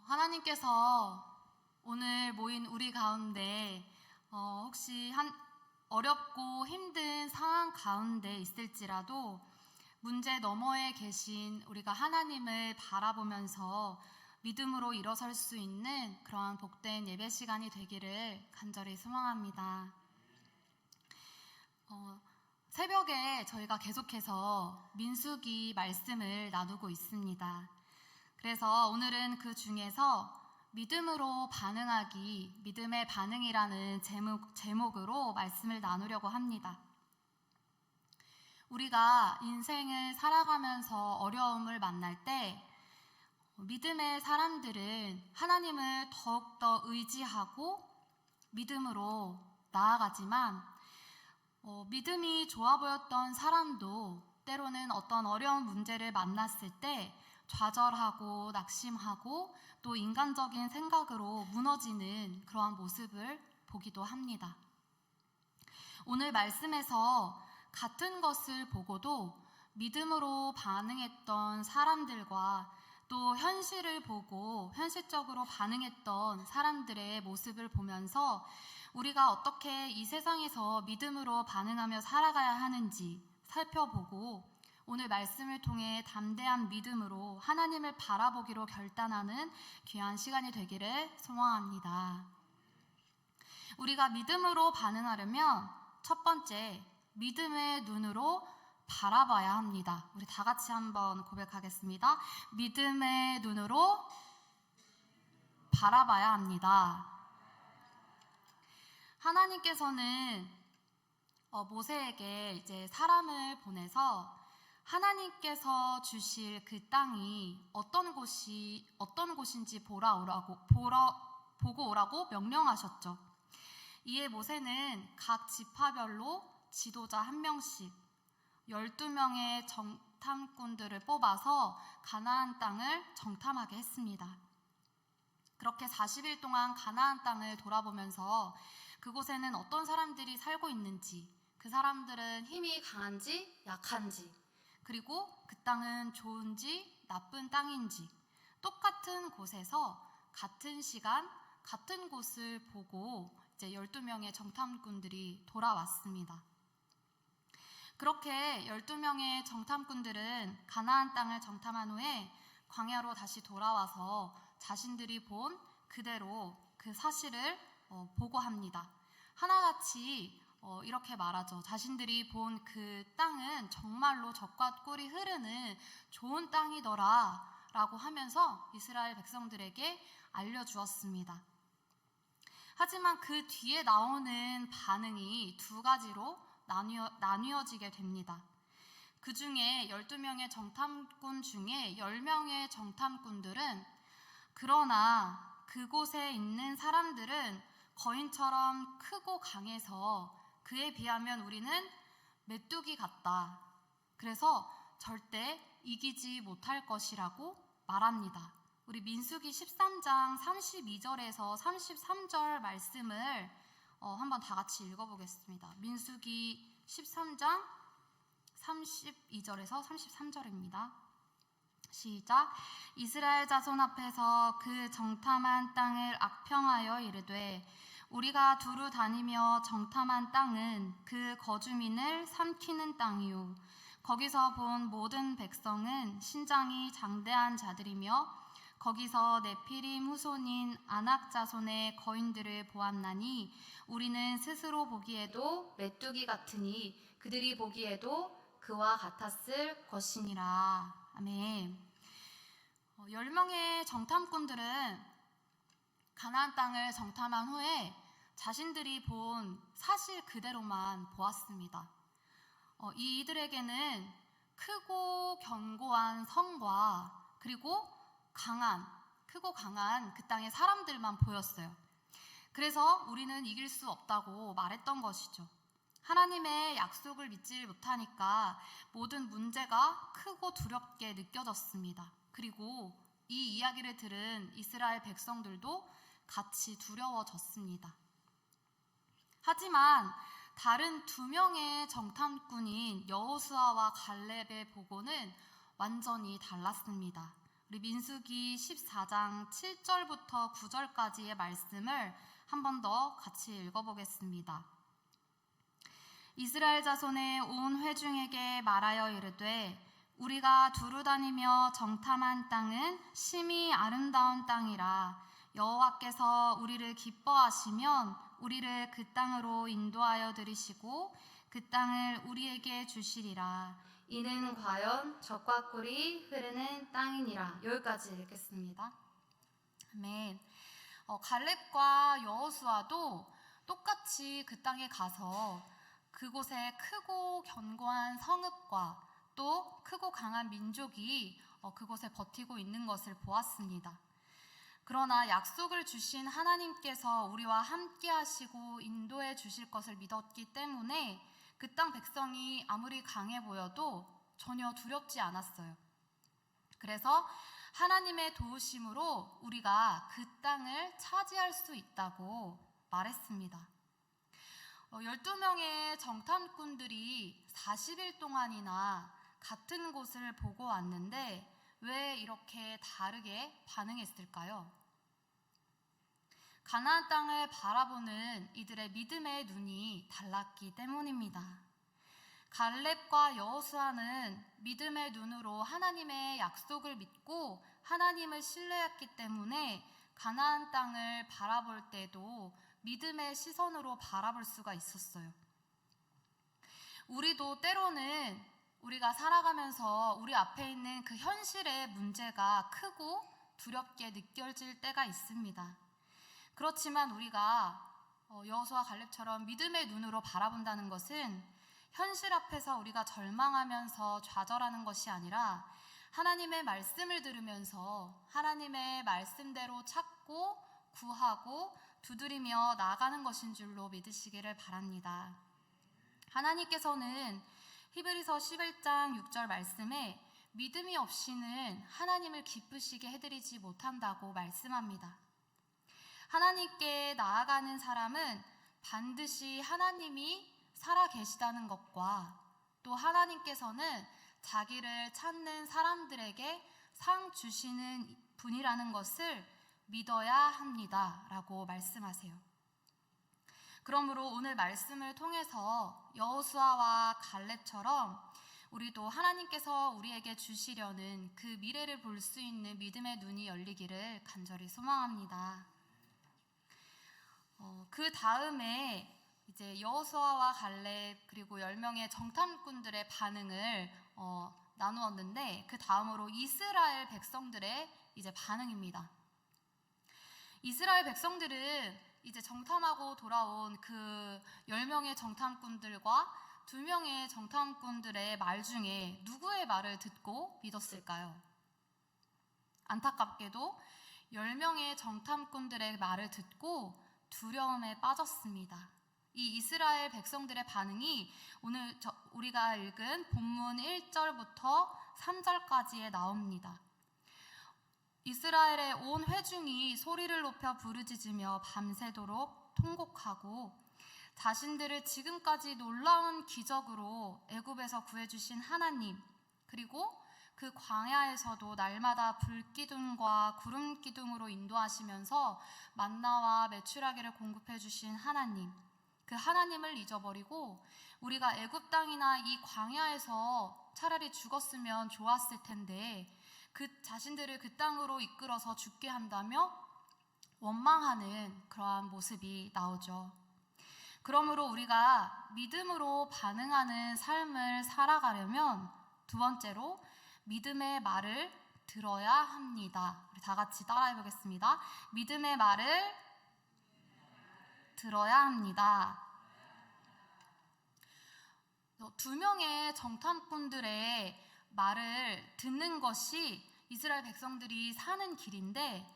하나님께서 오늘 모인 우리 가운데 혹시 어렵고 힘든 상황 가운데 있을지라도 문제 너머에 계신 우리가 하나님을 바라보면서 믿음으로 일어설 수 있는 그러한 복된 예배 시간이 되기를 간절히 소망합니다. 새벽에 저희가 계속해서 민수기 말씀을 나누고 있습니다. 그래서 오늘은 그 중에서 믿음으로 반응하기, 믿음의 반응이라는 제목으로 말씀을 나누려고 합니다. 우리가 인생을 살아가면서 어려움을 만날 때 믿음의 사람들은 하나님을 더욱더 의지하고 믿음으로 나아가지만 믿음이 좋아 보였던 사람도 때로는 어떤 어려운 문제를 만났을 때 좌절하고 낙심하고 또 인간적인 생각으로 무너지는 그러한 모습을 보기도 합니다. 오늘 말씀에서 같은 것을 보고도 믿음으로 반응했던 사람들과 또 현실을 보고 현실적으로 반응했던 사람들의 모습을 보면서 우리가 어떻게 이 세상에서 믿음으로 반응하며 살아가야 하는지 살펴보고 오늘 말씀을 통해 담대한 믿음으로 하나님을 바라보기로 결단하는 귀한 시간이 되기를 소망합니다. 우리가 믿음으로 반응하려면 첫 번째, 믿음의 눈으로 바라봐야 합니다. 우리 다 같이 한번 고백하겠습니다. 믿음의 눈으로 바라봐야 합니다. 하나님께서는 모세에게 이제 사람을 보내서 하나님께서 주실 그 땅이 어떤 곳인지 보고 오라고 명령하셨죠. 이에 모세는 각 지파별로 지도자 한 명씩 12명의 정탐꾼들을 뽑아서 가나안 땅을 정탐하게 했습니다. 그렇게 40일 동안 가나안 땅을 돌아보면서 그곳에는 어떤 사람들이 살고 있는지, 그 사람들은 힘이 강한지 약한지, 그리고 그 땅은 좋은지 나쁜 땅인지 똑같은 곳에서 같은 시간 같은 곳을 보고 이제 12명의 정탐꾼들이 돌아왔습니다. 그렇게 12명의 정탐꾼들은 가나안 땅을 정탐한 후에 광야로 다시 돌아와서 자신들이 본 그대로 그 사실을 보고합니다. 하나같이 이렇게 말하죠. 자신들이 본 그 땅은 정말로 젖과 꿀이 흐르는 좋은 땅이더라 라고 하면서 이스라엘 백성들에게 알려주었습니다. 하지만 그 뒤에 나오는 반응이 두 가지로 나뉘어지게 됩니다. 그 중에 12명의 정탐꾼 중에 10명의 정탐꾼들은 그러나 그곳에 있는 사람들은 거인처럼 크고 강해서 그에 비하면 우리는 메뚜기 같다. 그래서 절대 이기지 못할 것이라고 말합니다. 우리 민수기 13장 32절에서 33절 말씀을 한번 다 같이 읽어보겠습니다. 민수기 13장 32절에서 33절입니다. 시작. 이스라엘 자손 앞에서 그 정탐한 땅을 악평하여 이르되 우리가 두루 다니며 정탐한 땅은 그 거주민을 삼키는 땅이요 거기서 본 모든 백성은 신장이 장대한 자들이며 거기서 네피림 후손인 아낙 자손의 거인들을 보았나니 우리는 스스로 보기에도 메뚜기 같으니 그들이 보기에도 그와 같았을 것이니라. 아멘. 10명의 정탐꾼들은 가나안 땅을 정탐한 후에 자신들이 본 사실 그대로만 보았습니다. 이들에게는 크고 견고한 성과 그리고 크고 강한 그 땅의 사람들만 보였어요. 그래서 우리는 이길 수 없다고 말했던 것이죠. 하나님의 약속을 믿지 못하니까 모든 문제가 크고 두렵게 느껴졌습니다. 그리고 이 이야기를 들은 이스라엘 백성들도 같이 두려워졌습니다. 하지만 다른 2명의 정탐꾼인 여호수아와 갈렙의 보고는 완전히 달랐습니다. 우리 민수기 14장 7절부터 9절까지의 말씀을 한 번 더 같이 읽어보겠습니다. 이스라엘 자손의 온 회중에게 말하여 이르되 우리가 두루 다니며 정탐한 땅은 심히 아름다운 땅이라. 여호와께서 우리를 기뻐하시면 우리를 그 땅으로 인도하여 들이시고 그 땅을 우리에게 주시리라. 이는 과연 젖과 꿀이 흐르는 땅이니라. 여기까지 읽겠습니다. 아멘. 갈렙과 여호수아도 똑같이 그 땅에 가서 그곳에 크고 견고한 성읍과 또 크고 강한 민족이 그곳에 버티고 있는 것을 보았습니다. 그러나 약속을 주신 하나님께서 우리와 함께 하시고 인도해 주실 것을 믿었기 때문에 그 땅 백성이 아무리 강해 보여도 전혀 두렵지 않았어요. 그래서 하나님의 도우심으로 우리가 그 땅을 차지할 수 있다고 말했습니다. 12명의 정탐꾼들이 40일 동안이나 같은 곳을 보고 왔는데 왜 이렇게 다르게 반응했을까요? 가나안 땅을 바라보는 이들의 믿음의 눈이 달랐기 때문입니다. 갈렙과 여호수아는 믿음의 눈으로 하나님의 약속을 믿고 하나님을 신뢰했기 때문에 가나안 땅을 바라볼 때도 믿음의 시선으로 바라볼 수가 있었어요. 우리도 때로는 우리가 살아가면서 우리 앞에 있는 그 현실의 문제가 크고 두렵게 느껴질 때가 있습니다. 그렇지만 우리가 여호수아 갈렙처럼 믿음의 눈으로 바라본다는 것은 현실 앞에서 우리가 절망하면서 좌절하는 것이 아니라 하나님의 말씀을 들으면서 하나님의 말씀대로 찾고 구하고 두드리며 나아가는 것인 줄로 믿으시기를 바랍니다. 하나님께서는 히브리서 11장 6절 말씀에 믿음이 없이는 하나님을 기쁘시게 해드리지 못한다고 말씀합니다. 하나님께 나아가는 사람은 반드시 하나님이 살아계시다는 것과 또 하나님께서는 자기를 찾는 사람들에게 상 주시는 분이라는 것을 믿어야 합니다 라고 말씀하세요. 그러므로 오늘 말씀을 통해서 여호수아와 갈렙처럼 우리도 하나님께서 우리에게 주시려는 그 미래를 볼 수 있는 믿음의 눈이 열리기를 간절히 소망합니다. 그 다음에 이제 여호수아와 갈렙 그리고 10명의 정탐꾼들의 반응을 나누었는데 그 다음으로 이스라엘 백성들의 이제 반응입니다. 이스라엘 백성들은 이제 정탐하고 돌아온 그 10명의 정탐꾼들과 2명의 정탐꾼들의 말 중에 누구의 말을 듣고 믿었을까요? 안타깝게도 10명의 정탐꾼들의 말을 듣고 두려움에 빠졌습니다. 이 이스라엘 백성들의 반응이 오늘 우리가 읽은 본문 1절부터 3절까지에 나옵니다. 이스라엘의 온 회중이 소리를 높여 부르짖으며 밤새도록 통곡하고 자신들을 지금까지 놀라운 기적으로 애굽에서 구해주신 하나님, 그리고 그 광야에서도 날마다 불기둥과 구름기둥으로 인도하시면서 만나와 메추라기를 공급해 주신 하나님, 그 하나님을 잊어버리고 우리가 애굽 땅이나 이 광야에서 차라리 죽었으면 좋았을 텐데 그 자신들을 그 땅으로 이끌어서 죽게 한다며 원망하는 그러한 모습이 나오죠. 그러므로 우리가 믿음으로 반응하는 삶을 살아가려면 두 번째로 믿음의 말을 들어야 합니다. 우리 다 같이 따라해 보겠습니다. 믿음의 말을 들어야 합니다. 2명의 정탐꾼들의 말을 듣는 것이 이스라엘 백성들이 사는 길인데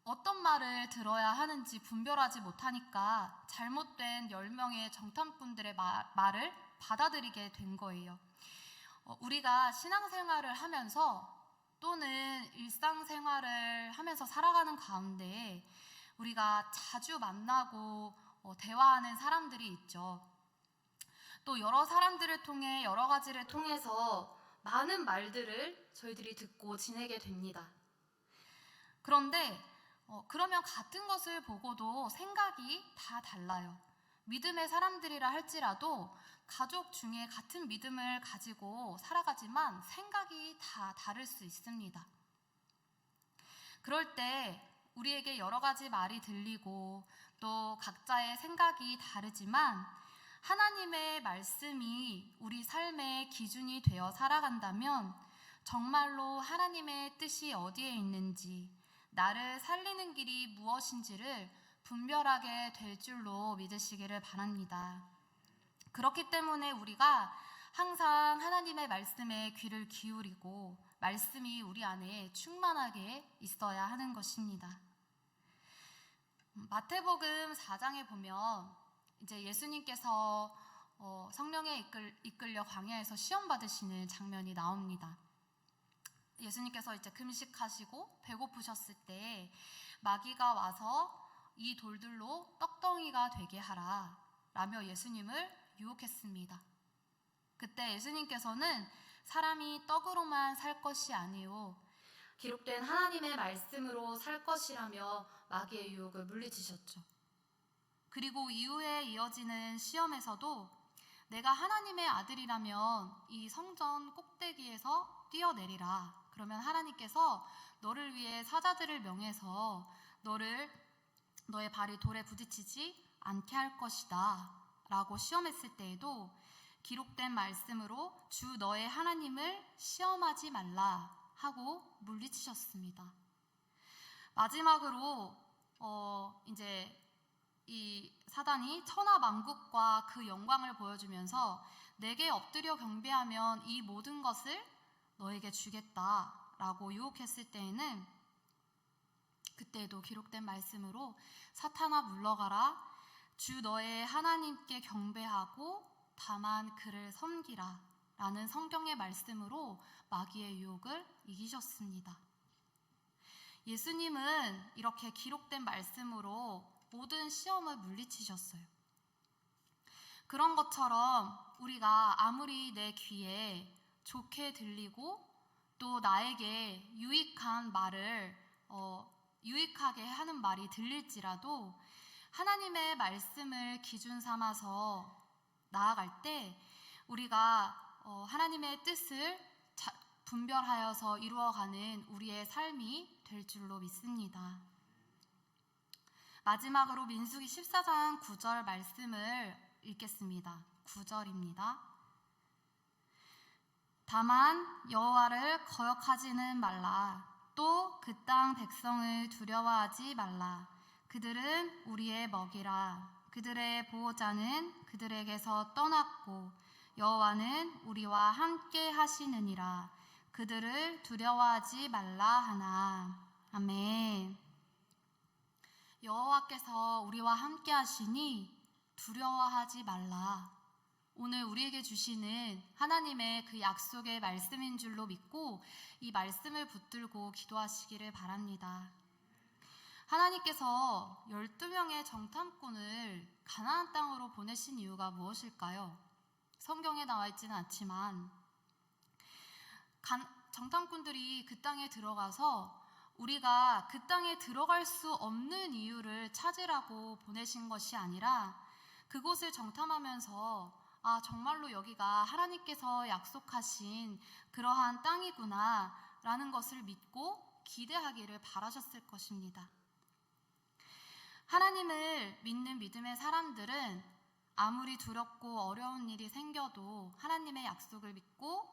어떤 말을 들어야 하는지 분별하지 못하니까 잘못된 10명의 정탐꾼들의 말을 받아들이게 된 거예요. 우리가 신앙생활을 하면서 또는 일상생활을 하면서 살아가는 가운데 우리가 자주 만나고 대화하는 사람들이 있죠. 또 여러 사람들을 통해 여러 가지를 통해서 많은 말들을 저희들이 듣고 지내게 됩니다. 그런데 그러면 같은 것을 보고도 생각이 다 달라요. 믿음의 사람들이라 할지라도 가족 중에 같은 믿음을 가지고 살아가지만 생각이 다 다를 수 있습니다. 그럴 때 우리에게 여러 가지 말이 들리고 또 각자의 생각이 다르지만 하나님의 말씀이 우리 삶의 기준이 되어 살아간다면 정말로 하나님의 뜻이 어디에 있는지, 나를 살리는 길이 무엇인지를 분별하게 될 줄로 믿으시기를 바랍니다. 그렇기 때문에 우리가 항상 하나님의 말씀에 귀를 기울이고 말씀이 우리 안에 충만하게 있어야 하는 것입니다. 마태복음 4장에 보면 이제 예수님께서 성령에 이끌려 광야에서 시험 받으시는 장면이 나옵니다. 예수님께서 이제 금식하시고 배고프셨을 때 마귀가 와서 이 돌들로 떡덩이가 되게 하라 라며 예수님을 유혹했습니다. 그때 예수님께서는 사람이 떡으로만 살 것이 아니요 기록된 하나님의 말씀으로 살 것이라며 마귀의 유혹을 물리치셨죠. 그리고 이후에 이어지는 시험에서도 내가 하나님의 아들이라면 이 성전 꼭대기에서 뛰어내리라. 그러면 하나님께서 너를 위해 사자들을 명해서 너의 발이 돌에 부딪히지 않게 할 것이다 라고 시험했을 때에도 기록된 말씀으로 주 너의 하나님을 시험하지 말라 하고 물리치셨습니다. 마지막으로 이제 이 사단이 천하 만국과 그 영광을 보여주면서 내게 엎드려 경배하면 이 모든 것을 너에게 주겠다라고 유혹했을 때에는 그때도 기록된 말씀으로 사탄아 물러가라 주 너의 하나님께 경배하고 다만 그를 섬기라 라는 성경의 말씀으로 마귀의 유혹을 이기셨습니다. 예수님은 이렇게 기록된 말씀으로 모든 시험을 물리치셨어요. 그런 것처럼 우리가 아무리 내 귀에 좋게 들리고 또 나에게 유익한 말을 유익하게 하는 말이 들릴지라도 하나님의 말씀을 기준 삼아서 나아갈 때 우리가 하나님의 뜻을 분별하여서 이루어가는 우리의 삶이 될 줄로 믿습니다. 마지막으로 민수기 14장 9절 말씀을 읽겠습니다. 9절입니다. 다만 여호와를 거역하지는 말라. 또 그 땅 백성을 두려워하지 말라. 그들은 우리의 먹이라. 그들의 보호자는 그들에게서 떠났고 여호와는 우리와 함께 하시느니라. 그들을 두려워하지 말라 하나. 아멘. 여호와께서 우리와 함께 하시니 두려워하지 말라. 오늘 우리에게 주시는 하나님의 그 약속의 말씀인 줄로 믿고 이 말씀을 붙들고 기도하시기를 바랍니다. 하나님께서 12명의 정탐꾼을 가나안 땅으로 보내신 이유가 무엇일까요? 성경에 나와 있지는 않지만 정탐꾼들이 그 땅에 들어가서 우리가 그 땅에 들어갈 수 없는 이유를 찾으라고 보내신 것이 아니라 그곳을 정탐하면서 정말로 여기가 하나님께서 약속하신 그러한 땅이구나 라는 것을 믿고 기대하기를 바라셨을 것입니다. 하나님을 믿는 믿음의 사람들은 아무리 두렵고 어려운 일이 생겨도 하나님의 약속을 믿고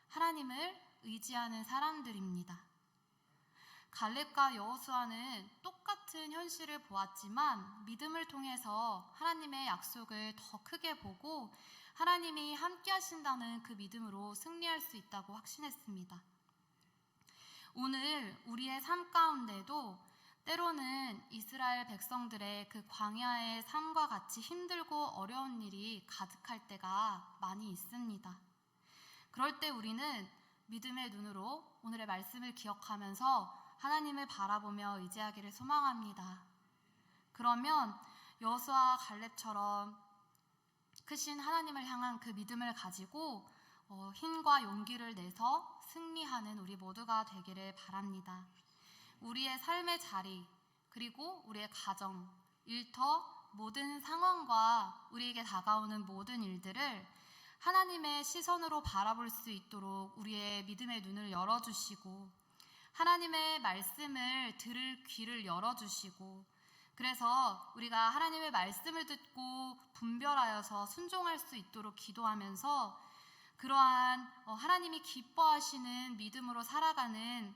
하나님을 의지하는 사람들입니다. 갈렙과 여호수아는 똑같은 현실을 보았지만 믿음을 통해서 하나님의 약속을 더 크게 보고 하나님이 함께 하신다는 그 믿음으로 승리할 수 있다고 확신했습니다. 오늘 우리의 삶 가운데도 때로는 이스라엘 백성들의 그 광야의 삶과 같이 힘들고 어려운 일이 가득할 때가 많이 있습니다. 그럴 때 우리는 믿음의 눈으로 오늘의 말씀을 기억하면서 하나님을 바라보며 의지하기를 소망합니다. 그러면 여호수아와 갈렙처럼 크신 하나님을 향한 그 믿음을 가지고 힘과 용기를 내서 승리하는 우리 모두가 되기를 바랍니다. 우리의 삶의 자리, 그리고 우리의 가정, 일터, 모든 상황과 우리에게 다가오는 모든 일들을 하나님의 시선으로 바라볼 수 있도록 우리의 믿음의 눈을 열어주시고, 하나님의 말씀을 들을 귀를 열어주시고, 그래서 우리가 하나님의 말씀을 듣고 분별하여서 순종할 수 있도록 기도하면서 그러한 하나님이 기뻐하시는 믿음으로 살아가는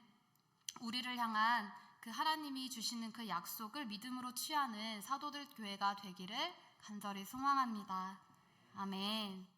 우리를 향한 그 하나님이 주시는 그 약속을 믿음으로 취하는 사도들 교회가 되기를 간절히 소망합니다. 아멘.